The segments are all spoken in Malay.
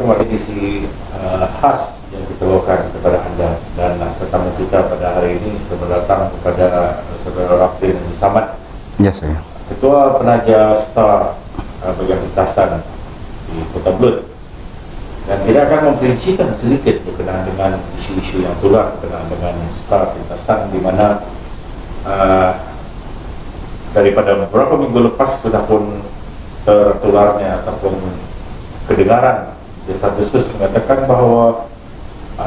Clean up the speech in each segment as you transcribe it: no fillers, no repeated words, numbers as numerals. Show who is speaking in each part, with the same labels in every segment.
Speaker 1: wabarakatuh. Edisi khas yang kita bawakan kepada Anda, dan tetamu kita pada hari ini selamat datang kepada Saudara Raflin Samad.
Speaker 2: Ya, saya.
Speaker 1: Ketua Penaja Star bagian lintasan di Kota Belud. Dan kita akan memperincikan sedikit berkenaan dengan isu-isu yang tular berkenaan dengan Star lintasan, di mana daripada beberapa minggu lepas sudah pun tertularnya ataupun kedengaran desas-desus mengatakan bahwa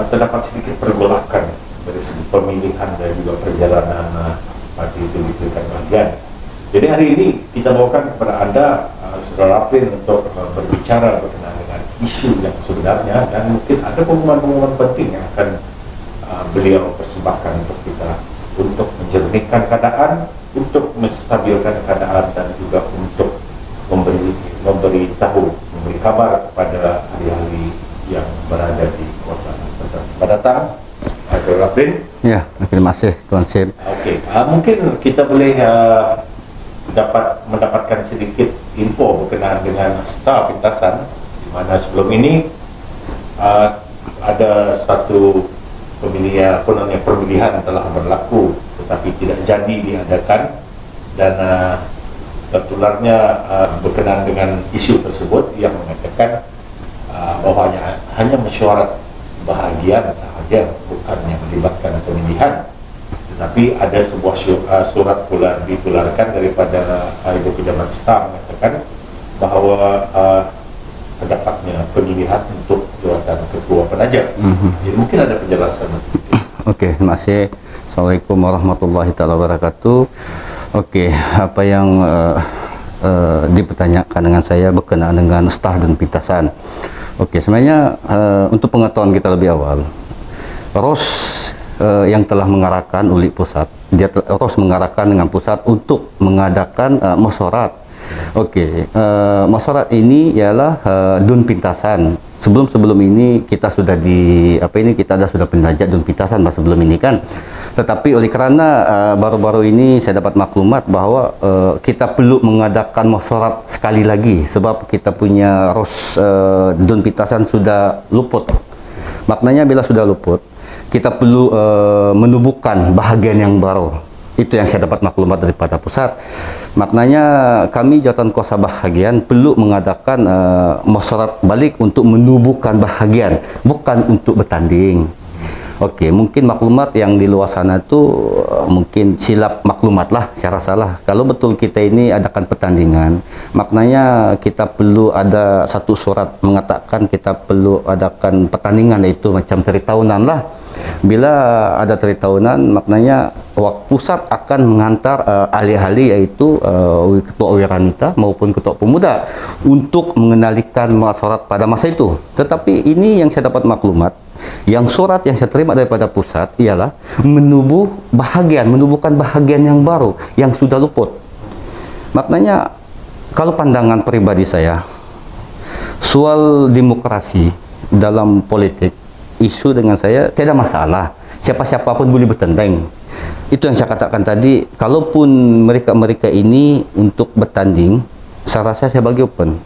Speaker 1: terdapat sedikit pergolakan dari segi pemilihan dan juga perjalanan parti itu di tingkat bagian. Jadi hari ini kita bawakan kepada Anda Saudara Raflin untuk berbicara berkenaan dengan isu yang sebenarnya, dan mungkin ada pengumuman-pengumuman penting yang akan beliau persembahkan untuk kita, untuk menjernihkan keadaan, untuk menstabilkan keadaan, dan juga untuk memberi kabar kepada ahli-ahli yang berada di kawasan Selamat datang, Saudara Raflin.
Speaker 2: Ya, terima kasih Tuan Sim.
Speaker 1: Okey, mungkin kita boleh mendapatkan sedikit info berkenaan dengan Star lintasan, di mana sebelum ini ada satu pemilihan telah berlaku tetapi tidak jadi diadakan, dan tertularnya berkenaan dengan isu tersebut yang mengatakan bahwa hanya mesyuarat bahagian sahaja, bukannya melibatkan pemilihan, tetapi ada sebuah surat pula ditularkan daripada Ibu Pejabat Star mengatakan bahwa terdapatnya pemilihan untuk jawatan Ketua Penaja. Jadi mungkin ada penjelasan.
Speaker 2: Okey, terima kasih. Assalamualaikum warahmatullahi wabarakatuh. Okey, apa yang dipertanyakan dengan saya berkenaan dengan Star dan Pintasan. Okey, sebenarnya untuk pengetahuan kita lebih awal, ROS yang telah mengarahkan oleh pusat, dia terus mengarahkan dengan pusat untuk mengadakan mesyuarat. Okey, mesyuarat ini ialah Dun Pintasan. Sebelum ini kita sudah sudah penajak Dun Pintasan masa sebelum ini kan. Tetapi oleh kerana baru-baru ini saya dapat maklumat bahawa kita perlu mengadakan mesyuarat sekali lagi sebab kita punya ROS Dun Pintasan sudah luput. Maknanya bila sudah luput, kita perlu menubuhkan bahagian yang baru. Itu yang saya dapat maklumat daripada pusat. Maknanya kami jawatan kuasa bahagian perlu mengadakan mesyuarat balik untuk menubuhkan bahagian, bukan untuk bertanding. Okey, mungkin maklumat yang di luar sana tu mungkin silap maklumat lah, saya rasa lah. Kalau betul kita ini adakan pertandingan, maknanya kita perlu ada satu surat mengatakan kita perlu adakan pertandingan, iaitu macam teri tahunan lah. Bila ada teri tahunan, maknanya pusat akan menghantar ahli-ahli, iaitu Ketua Wiranita maupun Ketua Pemuda untuk mengenalikan mesyuarat pada masa itu. Tetapi ini yang saya dapat maklumat, yang surat yang saya terima daripada pusat ialah menubuhkan bahagian yang baru yang sudah luput. Maknanya kalau pandangan peribadi saya, soal demokrasi dalam politik, isu dengan saya tidak masalah, siapa-siapa pun boleh bertanding. Itu yang saya katakan tadi, kalaupun mereka ini untuk bertanding, saya rasa saya bagi open.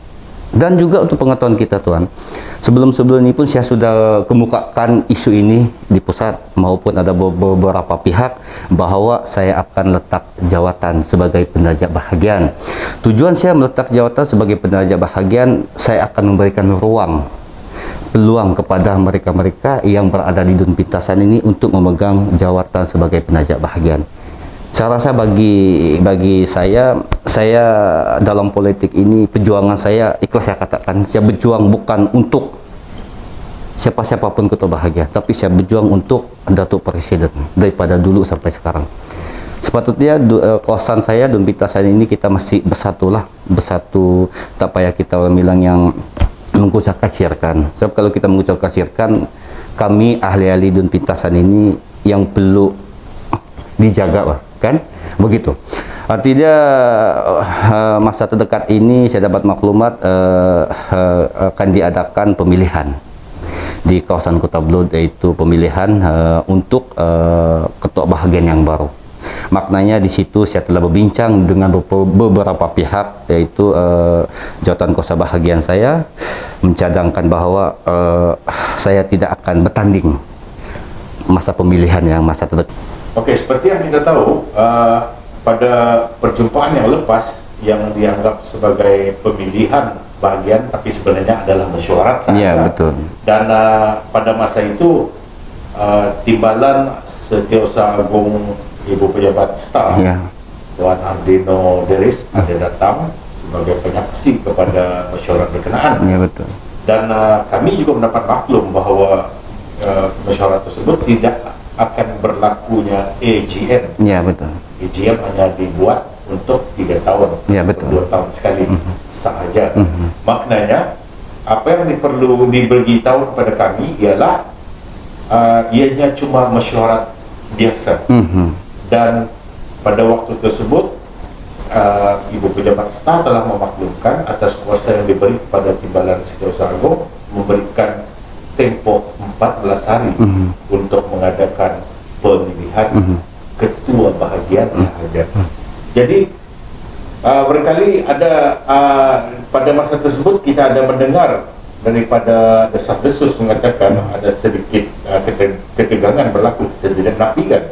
Speaker 2: Dan juga untuk pengetahuan kita Tuan, sebelum ini pun saya sudah kemukakan isu ini di pusat maupun ada beberapa pihak bahawa saya akan letak jawatan sebagai penaja bahagian. Tujuan saya meletak jawatan sebagai penaja bahagian, saya akan memberikan peluang kepada mereka-mereka yang berada di Dun Pintasan ini untuk memegang jawatan sebagai penaja bahagian. Saya rasa bagi saya dalam politik ini, perjuangan saya ikhlas saya katakan, saya berjuang bukan untuk siapa-siapa pun ketua bahagia, tapi saya berjuang untuk Datuk Presiden daripada dulu sampai sekarang. Sepatutnya kawasan saya Dun Pintasan ini kita masih bersatu, tak payah kita bilang yang mengucapkan syirkan. Sebab kalau kita mengucapkan syirkan, kami ahli-ahli Dun Pintasan ini yang perlu dijaga kan, begitu. Artinya masa terdekat ini saya dapat maklumat akan diadakan pemilihan di kawasan Kota Belud, yaitu pemilihan untuk ketua bahagian yang baru. Maknanya di situ saya telah berbincang dengan beberapa pihak, yaitu jawatan kuasa bahagian saya, mencadangkan bahwa saya tidak akan bertanding masa pemilihan yang masa terdekat.
Speaker 1: Oke, seperti yang kita tahu, pada perjumpaan yang lepas yang dianggap sebagai pemilihan bagian, tapi sebenarnya adalah mesyuarat saja.
Speaker 2: Iya, betul.
Speaker 1: Dan pada masa itu timbalan Setiausaha Agung Ibu Pejabat Staf, Tuan Ardino Deris, ada datang sebagai penyaksi kepada mesyuarat berkenaan.
Speaker 2: Iya, betul.
Speaker 1: Dan kami juga mendapat maklum bahwa mesyuarat tersebut tidak akan berlakunya AGM.
Speaker 2: Iya, betul.
Speaker 1: AGM hanya dibuat untuk 3 tahun,
Speaker 2: ya, betul.
Speaker 1: 2 tahun sekali sahaja. Maknanya apa yang perlu diberitahu kepada kami ialah ianya cuma mesyuarat biasa. Dan pada waktu tersebut Ibu Pejabat Staf telah memaklumkan atas kuasa yang diberi kepada Timbalan Setiausaha Agung memberikan tempoh 14 hari untuk mengadakan pemilihan ketua bahagian sahaja. Jadi barangkali ada pada masa tersebut kita ada mendengar daripada desas-desus mengatakan ada sedikit ketegangan berlaku, dan tidak nafikan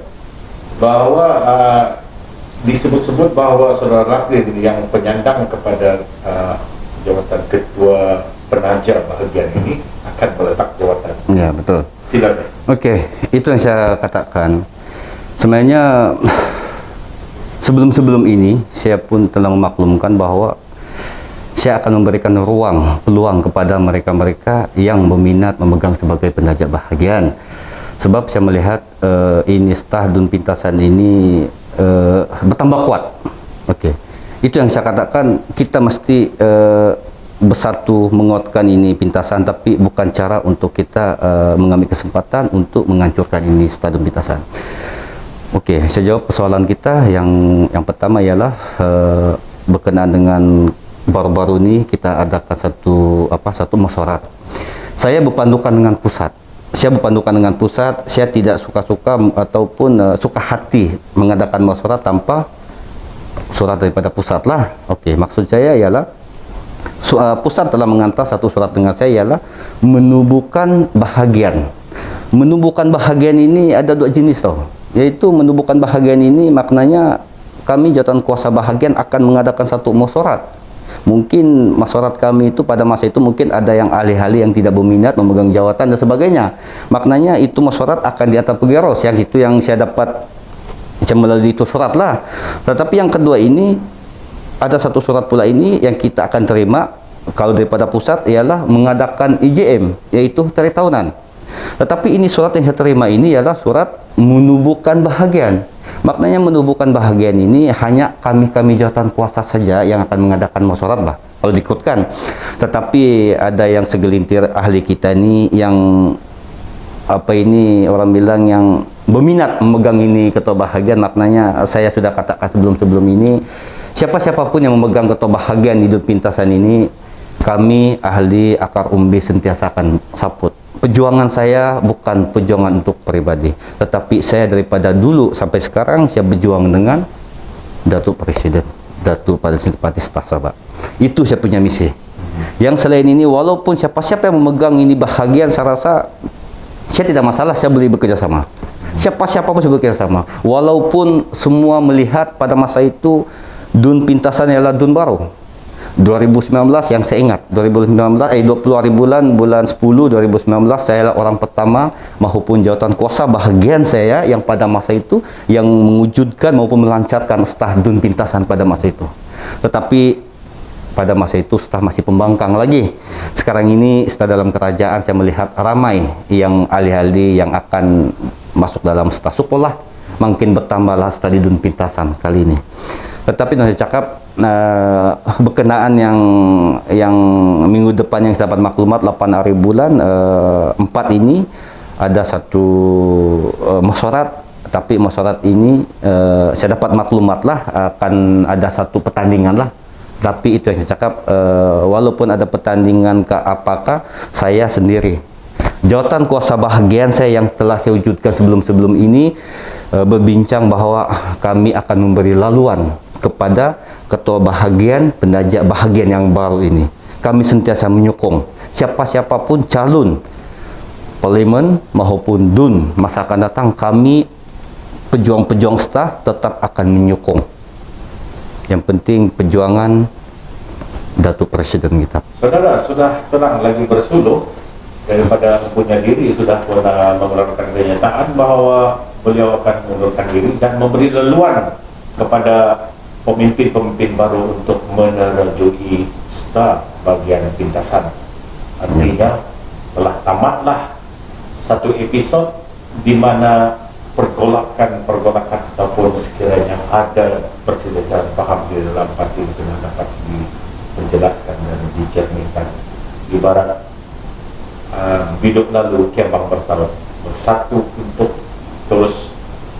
Speaker 1: bahwa disebut-sebut bahwa saudara Raffin yang penyandang kepada jawatan ketua penaja bahagian ini akan meletak jawatan.
Speaker 2: Ya, betul.
Speaker 1: Silakan.
Speaker 2: Oke, itu yang saya katakan. Sebenarnya sebelum ini saya pun telah memaklumkan bahwa saya akan memberikan peluang kepada mereka-mereka yang berminat memegang sebagai penaja bahagian. Sebab saya melihat ini staf Dun Pintasan ini bertambah kuat. Oke. Itu yang saya katakan, kita mesti bersatu menguatkan ini Pintasan, tapi bukan cara untuk kita mengambil kesempatan untuk menghancurkan ini staf Dun Pintasan. Oke, saya jawab persoalan kita yang pertama ialah berkenaan dengan baru-baru ini kita adakan satu mesyuarat. Saya berpandukan dengan pusat. Saya tidak suka-suka ataupun suka hati mengadakan mesyuarat tanpa surat daripada pusat lah. Oke, maksud saya ialah pusat telah mengantar satu surat dengan saya ialah menubuhkan bahagian. Menubuhkan bahagian ini ada 2 jenis tau. Yaitu menubuhkan bahagian ini maknanya kami jawatan kuasa bahagian akan mengadakan satu mesyuarat. Mungkin mesyuarat kami itu pada masa itu mungkin ada yang ahli-ahli yang tidak berminat memegang jawatan dan sebagainya. Maknanya itu mesyuarat akan di atas pegeros, yang itu yang saya dapat melalui itu surat lah. Tetapi yang kedua ini ada satu surat pula ini yang kita akan terima kalau daripada pusat ialah mengadakan IJM, yaitu tarikh tahunan. Tetapi ini surat yang saya terima ini ialah surat menubuhkan bahagian. Maknanya menubuhkan bahagian ini hanya kami jawatan kuasa saja yang akan mengadakan mesyuarat bah, kalau diikutkan. Tetapi ada yang segelintir ahli kita ini yang orang bilang yang berminat memegang ini ketua bahagian. Maknanya saya sudah katakan sebelum ini, siapa-siapapun yang memegang ketua bahagian di Dun Pintasan ini, kami ahli akar umbi sentiasa akan support. Perjuangan saya bukan perjuangan untuk pribadi, tetapi saya daripada dulu sampai sekarang saya berjuang dengan Datuk Presiden, Datuk Pada Simpati Staf Sabah. Itu saya punya misi. Yang selain ini, walaupun siapa-siapa yang memegang ini bahagian, saya rasa saya tidak masalah, saya boleh bekerja sama. Siapa-siapa pun saya bekerja sama. Walaupun semua melihat pada masa itu Dun Pintasan adalah Dun baru. 2019 yang saya ingat, 20 hari bulan 10 2019 saya adalah orang pertama maupun jawatan kuasa bahagian saya yang pada masa itu yang mewujudkan maupun melancarkan staf Dun Pintasan pada masa itu. Tetapi pada masa itu staf masih pembangkang lagi. Sekarang ini staf dalam kerajaan saya melihat ramai yang ahli-ahli yang akan masuk dalam staf sekolah, makin bertambahlah staf di Dun Pintasan kali ini. Tetapi saya cakap berkenaan yang minggu depan yang saya dapat maklumat 8 hari bulan 4 ini ada satu mesyuarat, tapi mesyuarat ini saya dapat maklumat lah akan ada satu pertandingan lah. Tapi itu yang saya cakap, walaupun ada pertandingan ke apakah, saya sendiri jawatan kuasa bahagian saya yang telah saya wujudkan sebelum ini berbincang bahwa kami akan memberi laluan kepada ketua bahagian, penaja bahagian yang baru ini. Kami sentiasa menyokong, siapa-siapapun calon parlimen maupun DUN masa akan datang, kami pejuang-pejuang STA tetap akan menyokong. Yang penting perjuangan Datuk Presiden kita.
Speaker 1: Saudara sudah tenang lagi bersuluh daripada mempunyai diri, sudah pernah mengeluarkan pernyataan bahwa beliau akan mengundurkan diri dan memberi leluan kepada pemimpin-pemimpin baru untuk menerjui STA bagian pintasan. Artinya telah tamatlah satu episod di mana pergolakan ataupun sekiranya ada perselisihan paham di dalam parti itu dapat dijelaskan dan dicernihkan. Ibarat hidup lalu Kiambang bertaut bersatu untuk terus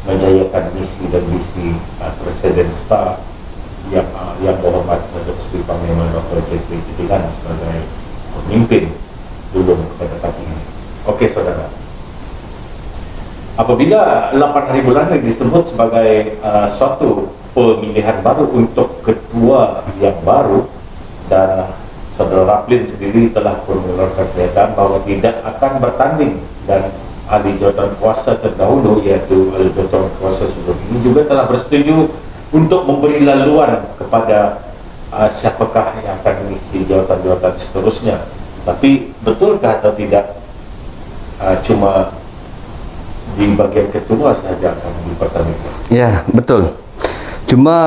Speaker 1: menjayakan misi dan visi Presiden STA yang berhormat Datuk Seri Panglima Dr. J.P. Jadikan sebagai pemimpin belum kepada kali ini. Okey saudara, apabila 8 hari bulan disebut sebagai suatu pemilihan baru untuk ketua yang baru, dan Saudara Raplin sendiri telah mengeluarkan pernyataan bahwa tidak akan bertanding, dan ahli jawatan kuasa terdahulu iaitu ahli jawatan kuasa sebelum ini juga telah bersetuju untuk memberi laluan kepada siapakah yang akan mengisi jawatan-jawatan seterusnya. Tapi betulkah atau tidak cuma di bagian ketua sahaja akan dipertandingkan?
Speaker 2: Ya, betul. Cuma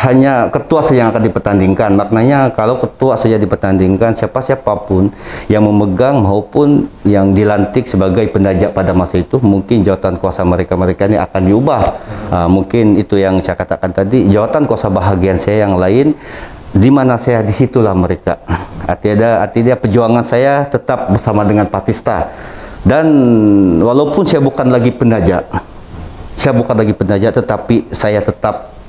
Speaker 2: hanya ketua saja yang akan dipertandingkan. Maknanya kalau ketua saja dipertandingkan, siapa-siapapun yang memegang maupun yang dilantik sebagai penajak pada masa itu, mungkin jawatan kuasa mereka ini akan diubah. Mungkin itu yang saya katakan tadi, jawatan kuasa bahagian saya yang lain, di mana saya disitulah mereka. Artinya perjuangan saya tetap bersama dengan Parti STA. Dan walaupun saya bukan lagi penajak, tetapi saya tetap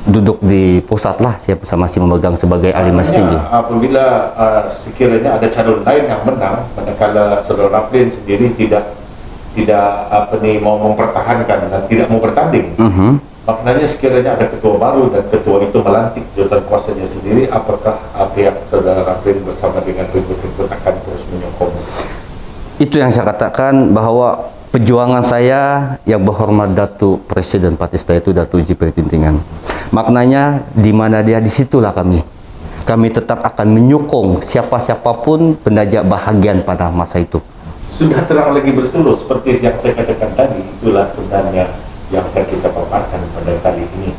Speaker 2: duduk di pusat lah, saya masih memegang sebagai ahli majlis tinggi.
Speaker 1: Apabila sekiranya ada calon lain yang menang, manakala Saudara Raplin sendiri tidak mau mempertahankan dan tidak mau bertanding, maknanya sekiranya ada ketua baru dan ketua itu melantik jawatan kuasanya sendiri, apakah pihak Saudara Raplin bersama dengan ribut-ribut akan terus menyokong?
Speaker 2: Itu yang saya katakan, bahwa perjuangan saya yang berhormat Datuk Presiden Parti STA itu Datuk J.P. Tintingan. Maknanya di mana dia, disitulah kami. Kami tetap akan menyokong siapa-siapapun penajak bahagian pada masa itu.
Speaker 1: Sudah terang lagi bersuluh seperti yang saya katakan tadi, itulah sebenarnya yang akan kita paparkan pada kali ini.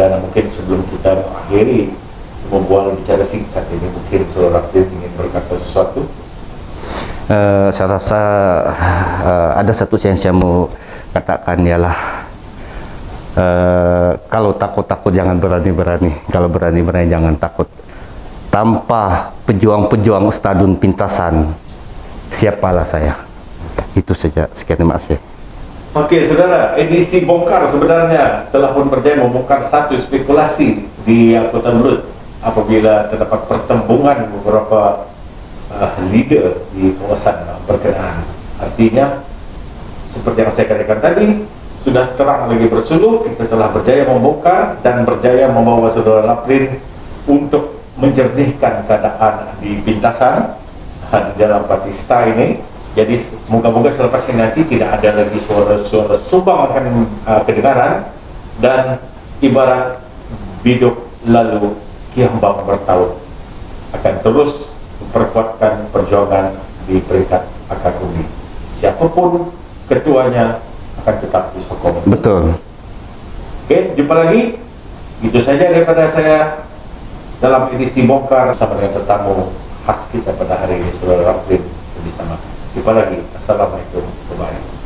Speaker 1: Dan mungkin sebelum kita mengakhiri membuat bicara singkat ini, mungkin Saudara Raplin ingin berkata sesuatu.
Speaker 2: Saya rasa ada satu yang saya mau katakan, ialah kalau takut-takut jangan berani-berani, kalau berani-berani jangan takut. Tanpa pejuang-pejuang stadion pintasan, siapalah saya? Itu saja. Sekian, terima kasih.
Speaker 1: Okey saudara, edisi bongkar sebenarnya telah pun berjaya membongkar satu spekulasi di Kota Belud apabila terdapat pertembungan beberapa leader di kawasan berkenaan. Artinya seperti yang saya katakan tadi, sudah terang lagi bersuluh, kita telah berjaya membongkar dan berjaya membawa Saudara Raplin untuk menjernihkan keadaan di pintasan di dalam Parti STA ini. Jadi moga-moga selepas ini nanti tidak ada lagi suara-suara sumbang akan kedengaran, dan ibarat biduk lalu Kiambang bertaut akan terus memperkuatkan perjuangan di peringkat akar undi. Siapapun ketuanya akan tetap disokong.
Speaker 2: Betul.
Speaker 1: Oke, jumpa lagi. Itu saja daripada saya dalam edisi bongkar bersama dengan tetamu khas kita pada hari ini, Saudara Raplin bersama. Jumpa lagi. Assalamualaikum warahmatullahi wabarakatuh.